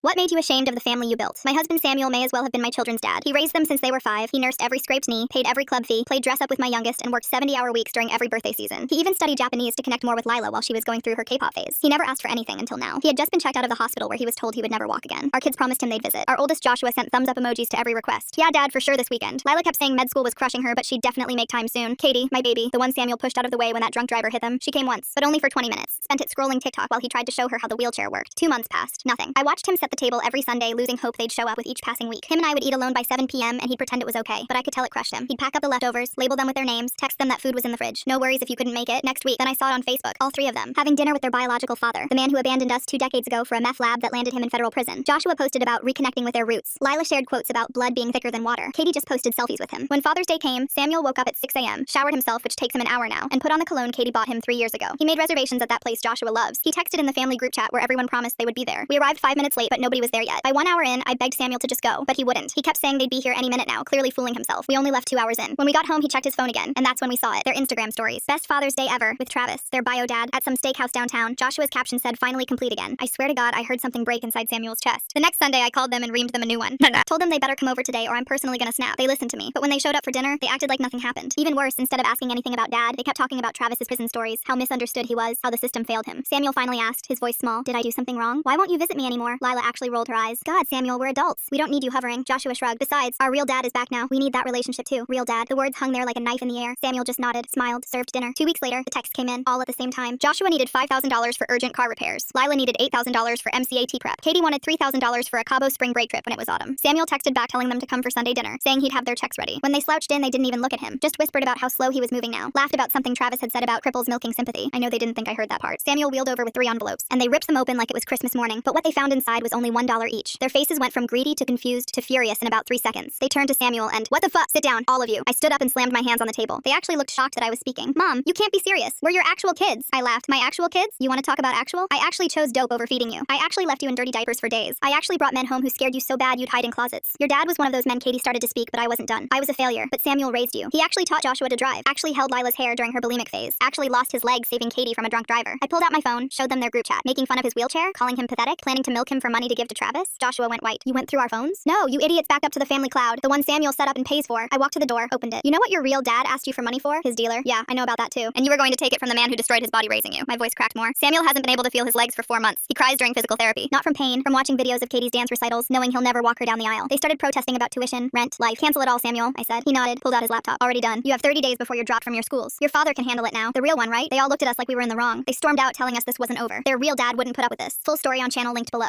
What made you ashamed of the family you built? My husband Samuel may as well have been my children's dad. He raised them since they were 5. He nursed every scraped knee, paid every club fee, played dress up with my youngest, and worked 70-hour weeks during every birthday season. He even studied Japanese to connect more with Lila while she was going through her K-pop phase. He never asked for anything until now. He had just been checked out of the hospital where he was told he would never walk again. Our kids promised him they'd visit. Our oldest Joshua sent thumbs up emojis to every request. Yeah, Dad, for sure this weekend. Lila kept saying med school was crushing her, but she'd definitely make time soon. Katie, my baby, the one Samuel pushed out of the way when that drunk driver hit them, she came once, but only for 20 minutes. Spent it scrolling TikTok while he tried to show her how the wheelchair worked. 2 months passed. Nothing. I watched him set the table every Sunday, losing hope they'd show up with each passing week. Him and I would eat alone by 7 p.m. and he'd pretend it was okay, but I could tell it crushed him. He'd pack up the leftovers, label them with their names, text them that food was in the fridge. No worries if you couldn't make it next week. Then I saw it on Facebook, all 3 of them, having dinner with their biological father, the man who abandoned us 2 decades ago for a meth lab that landed him in federal prison. Joshua posted about reconnecting with their roots. Lila shared quotes about blood being thicker than water. Katie just posted selfies with him. When Father's Day came, Samuel woke up at 6 a.m., showered himself, which takes him an hour now, and put on the cologne Katie bought him 3 years ago. He made reservations at that place Joshua loves. He texted in the family group chat where everyone promised they would be there. We arrived 5 minutes late, but nobody was there yet. By 1 hour in, I begged Samuel to just go, but he wouldn't. He kept saying they'd be here any minute now, clearly fooling himself. We only left 2 hours in. When we got home, he checked his phone again, and that's when we saw it. Their Instagram stories. Best Father's Day ever with Travis, their bio dad, at some steakhouse downtown. Joshua's caption said, finally complete again. I swear to God, I heard something break inside Samuel's chest. The next Sunday, I called them and reamed them a new one. Told them they better come over today or I'm personally gonna snap. They listened to me, but when they showed up for dinner, they acted like nothing happened. Even worse, instead of asking anything about Dad, they kept talking about Travis's prison stories, how misunderstood he was, how the system failed him. Samuel finally asked, his voice small, did I do something wrong? Why won't you visit me anymore? Lila actually rolled her eyes. God, Samuel, we're adults. We don't need you hovering. Joshua shrugged. Besides, our real dad is back now. We need that relationship too. Real dad. The words hung there like a knife in the air. Samuel just nodded, smiled, served dinner. 2 weeks later, the text came in, all at the same time. Joshua needed $5,000 for urgent car repairs. Lila needed $8,000 for MCAT prep. Katie wanted $3,000 for a Cabo spring break trip when it was autumn. Samuel texted back telling them to come for Sunday dinner, saying he'd have their checks ready. When they slouched in, they didn't even look at him. Just whispered about how slow he was moving now. Laughed about something Travis had said about cripples milking sympathy. I know they didn't think I heard that part. Samuel wheeled over with 3 envelopes, and they ripped them open like it was Christmas morning, but what they found inside was only $1 each. Their faces went from greedy to confused to furious in about 3 seconds. They turned to Samuel and, what the fuck? Sit down, all of you. I stood up and slammed my hands on the table. They actually looked shocked that I was speaking. Mom, you can't be serious. We're your actual kids. I laughed. My actual kids? You want to talk about actual? I actually chose dope over feeding you. I actually left you in dirty diapers for days. I actually brought men home who scared you so bad you'd hide in closets. Your dad was one of those men. Katie started to speak, but I wasn't done. I was a failure, but Samuel raised you. He actually taught Joshua to drive, actually held Lila's hair during her bulimic phase, actually lost his leg saving Katie from a drunk driver. I pulled out my phone, showed them their group chat, making fun of his wheelchair, calling him pathetic, planning to milk him for money to give to Travis. Joshua went white. You went through our phones? No, you idiots backed up to the family cloud, the one Samuel set up and pays for. I walked to the door, opened it. You know what your real dad asked you for money for? His dealer. Yeah, I know about that too. And you were going to take it from the man who destroyed his body raising you. My voice cracked more. Samuel hasn't been able to feel his legs for 4 months. He cries during physical therapy. Not from pain, from watching videos of Katie's dance recitals, knowing he'll never walk her down the aisle. They started protesting about tuition, rent, life. Cancel it all, Samuel, I said. He nodded, pulled out his laptop. Already done. You have 30 days before you're dropped from your schools. Your father can handle it now. The real one, right? They all looked at us like we were in the wrong. They stormed out telling us this wasn't over. Their real dad wouldn't put up with this. Full story on channel linked below.